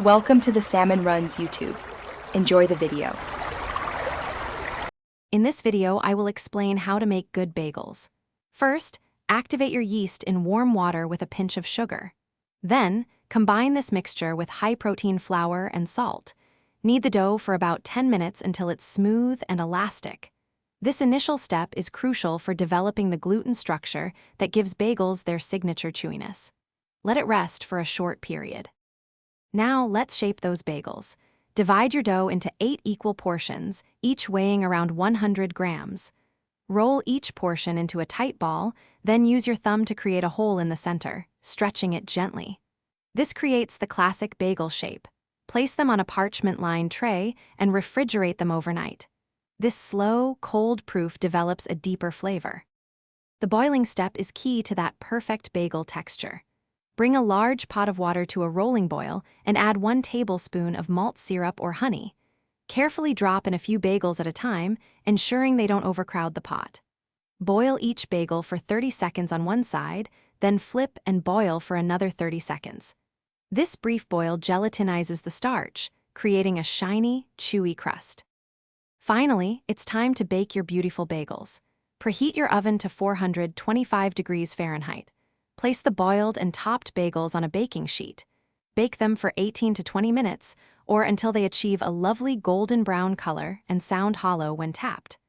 Welcome to the Salmon Runs YouTube. Enjoy the video. In this video, I will explain how to make good bagels. First, activate your yeast in warm water with a pinch of sugar. Then, combine this mixture with high-protein flour and salt. Knead the dough for about 10 minutes until it's smooth and elastic. This initial step is crucial for developing the gluten structure that gives bagels their signature chewiness. Let it rest for a short period. Now, let's shape those bagels. Divide your dough into 8 equal portions, each weighing around 100 grams. Roll each portion into a tight ball, then use your thumb to create a hole in the center, stretching it gently. This creates the classic bagel shape. Place them on a parchment-lined tray and refrigerate them overnight. This slow, cold proof develops a deeper flavor. The boiling step is key to that perfect bagel texture. Bring a large pot of water to a rolling boil and add 1 tablespoon of malt syrup or honey. Carefully drop in a few bagels at a time, ensuring they don't overcrowd the pot. Boil each bagel for 30 seconds on one side, then flip and boil for another 30 seconds. This brief boil gelatinizes the starch, creating a shiny, chewy crust. Finally, it's time to bake your beautiful bagels. Preheat your oven to 425 degrees Fahrenheit. Place the boiled and topped bagels on a baking sheet. Bake them for 18 to 20 minutes, or until they achieve a lovely golden brown color and sound hollow when tapped.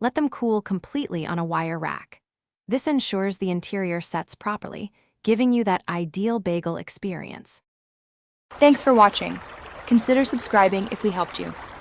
Let them cool completely on a wire rack. This ensures the interior sets properly, giving you that ideal bagel experience. Thanks for watching. Consider subscribing if we helped you.